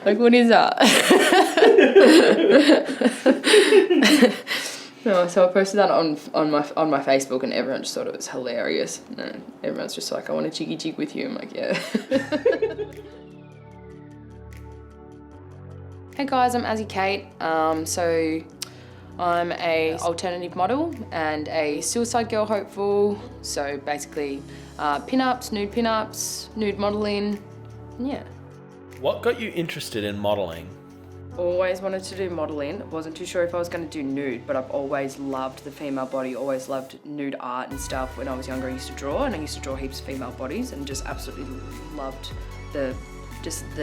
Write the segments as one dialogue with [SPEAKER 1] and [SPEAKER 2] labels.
[SPEAKER 1] Like, what is that? No, so I posted that on my Facebook, and everyone just thought it was hilarious. And everyone's just like, I want to jiggy jig with you. I'm like, yeah. Hey guys, I'm AZZYKATE. So I'm a alternative model and a suicide girl hopeful. So basically, pin-ups, nude modeling, yeah.
[SPEAKER 2] What got you interested in modeling?
[SPEAKER 1] Always wanted to do modeling. Wasn't too sure if I was going to do nude, but I've always loved the female body, always loved nude art and stuff. When I was younger, I used to draw, and I used to draw heaps of female bodies, and just absolutely loved the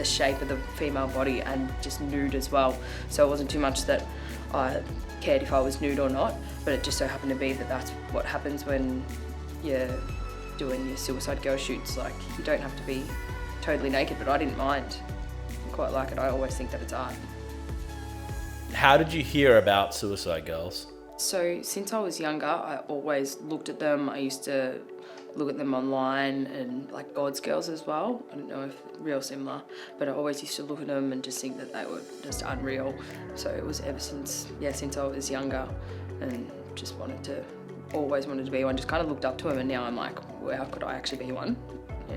[SPEAKER 1] shape of the female body and just nude as well. So it wasn't too much that I cared if I was nude or not, but it just so happened to be that that's what happens when you're doing your suicide girl shoots. Like, you don't have to be totally naked, but I didn't mind. I quite like it. I always think that it's art.
[SPEAKER 2] How did you hear about suicide girls?
[SPEAKER 1] So since I was younger, I always looked at them. I used to look at them online, and like God's Girls as well. I don't know if real similar, but I always used to look at them and just think that they were just unreal. So it was ever since I was younger, and just always wanted to be one. Just kind of looked up to them, and now I'm like, well, how could I actually be one? Yeah.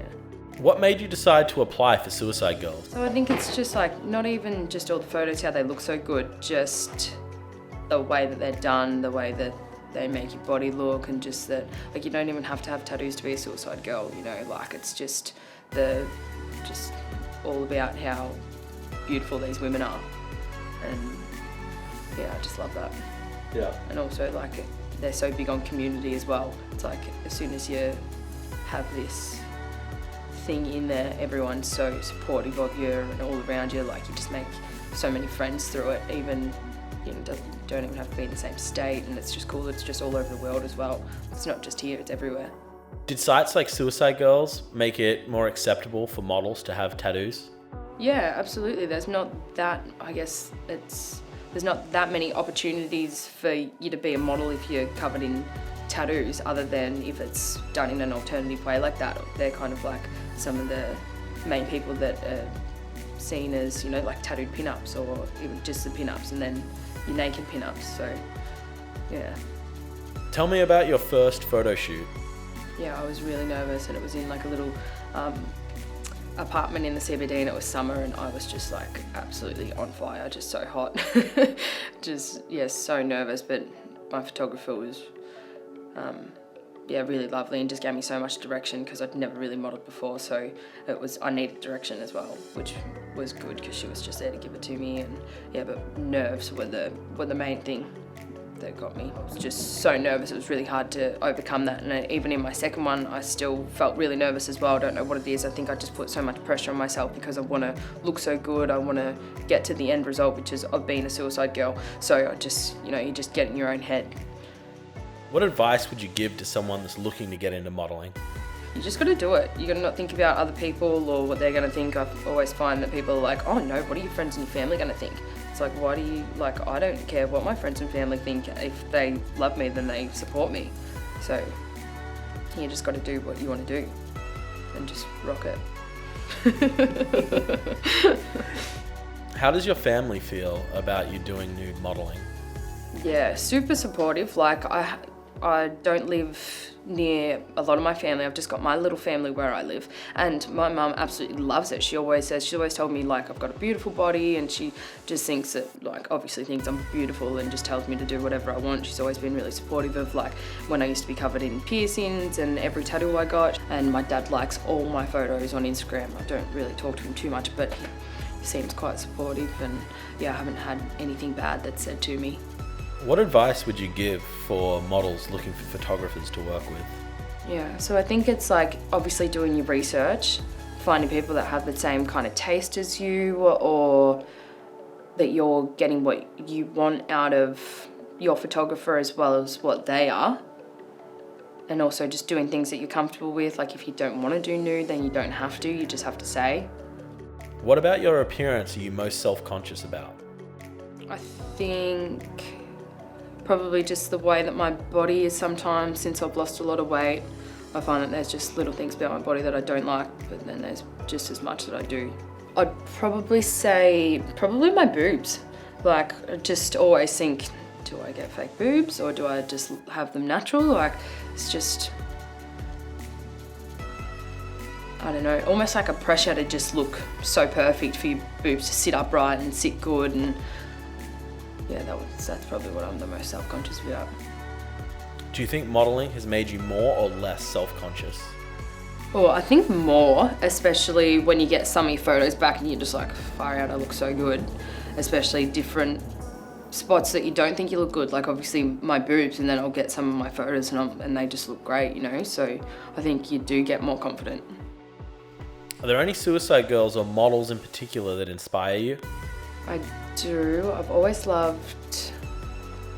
[SPEAKER 2] What made you decide to apply for Suicide Girls?
[SPEAKER 1] So I think it's just like, not even just all the photos, how they look so good, just the way that they're done, the way that they make your body look, and just that, like, you don't even have to have tattoos to be a suicide girl, you know, like, it's just all about how beautiful these women are. And yeah, I just love that.
[SPEAKER 2] Yeah.
[SPEAKER 1] And also, like, they're so big on community as well. It's like, as soon as you have this thing in there, everyone's so supportive of you and all around you. Like, you just make so many friends through it. Even, you know, don't even have to be in the same state, and it's just cool. It's just all over the world as well. It's not just here, it's everywhere.
[SPEAKER 2] Did sites like Suicide Girls make it more acceptable for models to have tattoos?
[SPEAKER 1] Yeah, absolutely. There's not that, I guess there's not that many opportunities for you to be a model if you're covered in tattoos, other than if it's done in an alternative way like that. They're kind of like some of the main people that are seen as, you know, like tattooed pin-ups, or even just the pin-ups, and then your naked pin-ups. So yeah.
[SPEAKER 2] Tell me about your first photo shoot.
[SPEAKER 1] Yeah, I was really nervous, and it was in like a little apartment in the CBD, and it was summer, and I was just like absolutely on fire, just so hot. Just, yeah, so nervous, but my photographer was really lovely, and just gave me so much direction, because I'd never really modelled before, so I needed direction as well, which was good, because she was just there to give it to me. And yeah, but nerves were the main thing that got me. I was just so nervous, it was really hard to overcome that, and even in my second one I still felt really nervous as well. I don't know what it is. I think I just put so much pressure on myself, because I want to look so good, I want to get to the end result, which is of being a suicide girl. So I just, you know, you just get in your own head.
[SPEAKER 2] What advice would you give to someone that's looking to get into modeling?
[SPEAKER 1] You just got to do it. You got to not think about other people or what they're going to think. I always find that people are like, oh no, what are your friends and your family going to think? It's like, why do you, like, I don't care what my friends and family think. If they love me, then they support me. So you just got to do what you want to do and just rock it.
[SPEAKER 2] How does your family feel about you doing nude modeling?
[SPEAKER 1] Yeah, super supportive. Like, I don't live near a lot of my family. I've just got my little family where I live, and my mum absolutely loves it. She's always told me, like, I've got a beautiful body, and she just thinks that, like, obviously thinks I'm beautiful, and just tells me to do whatever I want. She's always been really supportive of, like, when I used to be covered in piercings and every tattoo I got. And my dad likes all my photos on Instagram. I don't really talk to him too much, but he seems quite supportive, and yeah, I haven't had anything bad that's said to me.
[SPEAKER 2] What advice would you give for models looking for photographers to work with?
[SPEAKER 1] Yeah, so I think it's like obviously doing your research, finding people that have the same kind of taste as you, or that you're getting what you want out of your photographer as well as what they are. And also just doing things that you're comfortable with. Like, if you don't want to do nude, then you don't have to, you just have to say.
[SPEAKER 2] What about your appearance are you most self-conscious about?
[SPEAKER 1] I think probably just the way that my body is sometimes. Since I've lost a lot of weight, I find that there's just little things about my body that I don't like, but then there's just as much that I do. I'd probably say my boobs. Like, I just always think, do I get fake boobs or do I just have them natural? Like, it's just, I don't know, almost like a pressure to just look so perfect for your boobs to sit upright and sit good, and yeah, that's probably what I'm the most self-conscious about.
[SPEAKER 2] Do you think modeling has made you more or less self-conscious?
[SPEAKER 1] Well, I think more, especially when you get some of your photos back and you're just like, far out, I look so good. Especially different spots that you don't think you look good, like obviously my boobs, and then I'll get some of my photos and they just look great, you know? So I think you do get more confident.
[SPEAKER 2] Are there any suicide girls or models in particular that inspire you?
[SPEAKER 1] I do. I've always loved,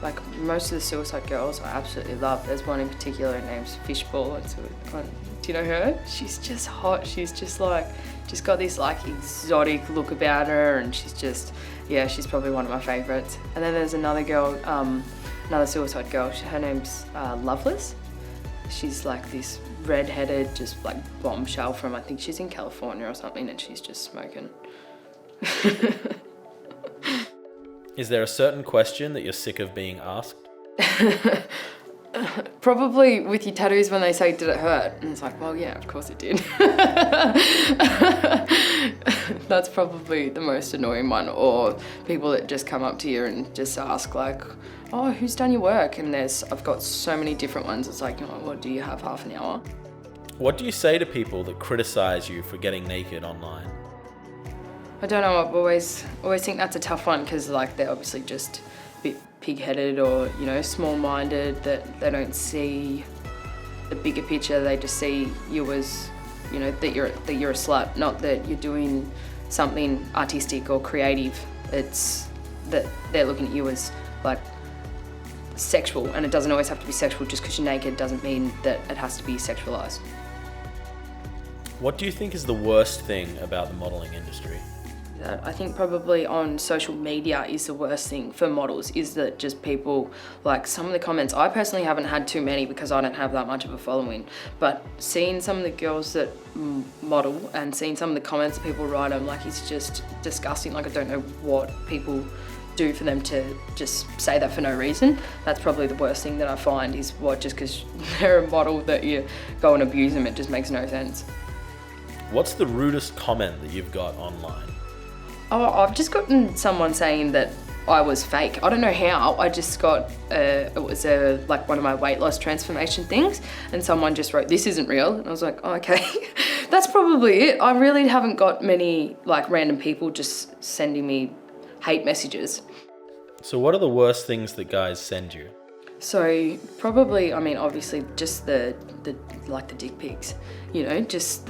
[SPEAKER 1] like most of the suicide girls I absolutely love. There's one in particular, her name's Fishball. Do you know her? She's just hot. She's just got this like exotic look about her, and she's just, yeah, she's probably one of my favorites. And then there's another girl, another suicide girl. Her name's Loveless. She's like this red-headed, just like bombshell from, I think she's in California or something, and she's just smoking.
[SPEAKER 2] Is there a certain question that you're sick of being asked?
[SPEAKER 1] Probably with your tattoos when they say, did it hurt? And it's like, well, yeah, of course it did. That's probably the most annoying one. Or people that just come up to you and just ask like, oh, who's done your work? And I've got so many different ones. It's like, oh, well, do you have half an hour?
[SPEAKER 2] What do you say to people that criticize you for getting naked online?
[SPEAKER 1] I don't know, I've always think that's a tough one, because like they're obviously just a bit pig-headed or, you know, small-minded, that they don't see the bigger picture. They just see you as, you know, that you're a slut, not that you're doing something artistic or creative. It's that they're looking at you as like sexual, and it doesn't always have to be sexual. Just because you're naked doesn't mean that it has to be sexualized.
[SPEAKER 2] What do you think is the worst thing about the modeling industry?
[SPEAKER 1] I think probably on social media is the worst thing for models, is that just people, like some of the comments, I personally haven't had too many because I don't have that much of a following, but seeing some of the girls that model and seeing some of the comments that people write, I'm like, it's just disgusting. Like, I don't know what people do for them to just say that for no reason. That's probably the worst thing that I find, is what, just because they're a model that you go and abuse them, it just makes no sense. What's
[SPEAKER 2] the rudest comment that you've got online?
[SPEAKER 1] Oh, I've just gotten someone saying that I was fake. I don't know how. I just got, it was like one of my weight loss transformation things, and someone just wrote, "This isn't real." And I was like, oh, okay. That's probably it. I really haven't got many like random people just sending me hate messages.
[SPEAKER 2] So what are the worst things that guys send you?
[SPEAKER 1] So probably, I mean, obviously just the dick pics, you know, just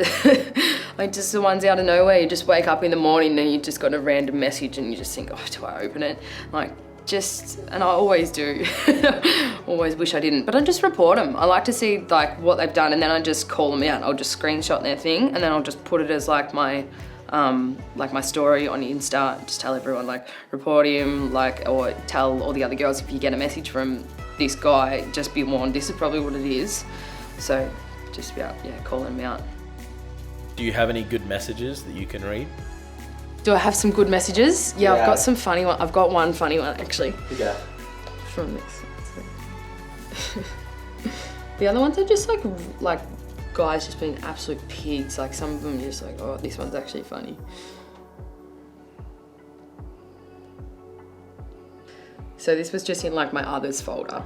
[SPEAKER 1] like just the ones out of nowhere. You just wake up in the morning and you just got a random message and you just think, oh, do I open it? Like, just, and I always do. Always wish I didn't, but I just report them. I like to see like what they've done, and then I just call them out. I'll just screenshot their thing, and then I'll just put it as like my story on Insta. Just tell everyone, like, report him, like, or tell all the other girls, if you get a message from this guy, just be warned, this is probably what it is. So just be out, yeah, calling him out.
[SPEAKER 2] Do you have any good messages that you can read?
[SPEAKER 1] Do I have some good messages? Yeah, I've got some funny one. I've got one funny one actually.
[SPEAKER 2] Yeah.
[SPEAKER 1] From this. The other ones are just like guys just being absolute pigs. Like some of them are just like, oh, this one's actually funny. So this was just in like my others folder,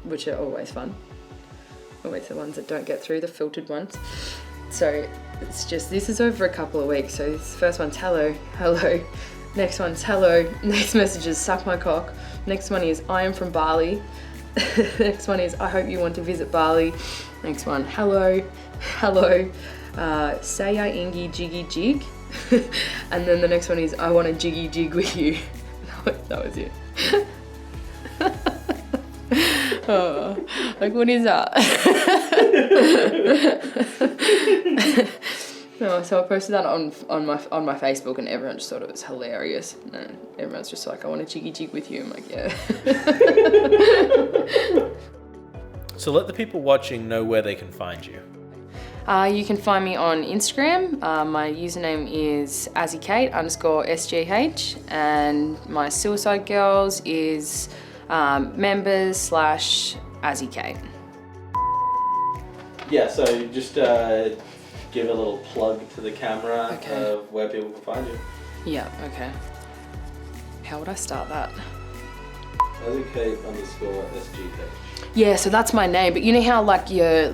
[SPEAKER 1] which are always fun. Always the ones that don't get through, the filtered ones. So it's just, this is over a couple of weeks. So this first one's hello, hello. Next one's hello. Next message is suck my cock. Next one is I am from Bali. Next one is I hope you want to visit Bali. Next one, hello, hello. Say I ingy jiggy jig. And then the next one is I want to jiggy jig with you. That was it. Oh, like what is that? No, so I posted that on my Facebook, and everyone just thought it was hilarious. And everyone's just like, I want to jiggy jig with you. I'm like, yeah.
[SPEAKER 2] So let the people watching know where they can find you.
[SPEAKER 1] You can find me on Instagram. My username is AZZYKATE_SGH, and my Suicide Girls is members/AZZYKATE.
[SPEAKER 2] Yeah, so just give a little plug to the camera of where people can find you.
[SPEAKER 1] Yeah, okay. How would I start that?
[SPEAKER 2] AZZYKATE_SGH.
[SPEAKER 1] Yeah, so that's my name, but you know how like your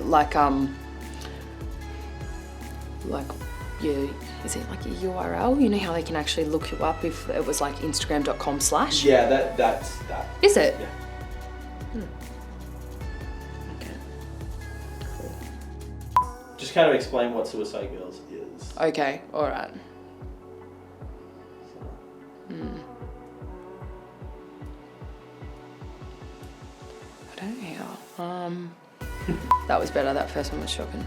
[SPEAKER 1] is it like your URL? You know how they can actually look you up if it was like instagram.com/?
[SPEAKER 2] Yeah, that's that.
[SPEAKER 1] Is it?
[SPEAKER 2] Yeah.
[SPEAKER 1] Okay. Cool.
[SPEAKER 2] Just kind of explain what Suicide Girls is.
[SPEAKER 1] Okay, alright. I don't know how. That was better, that first one was shocking.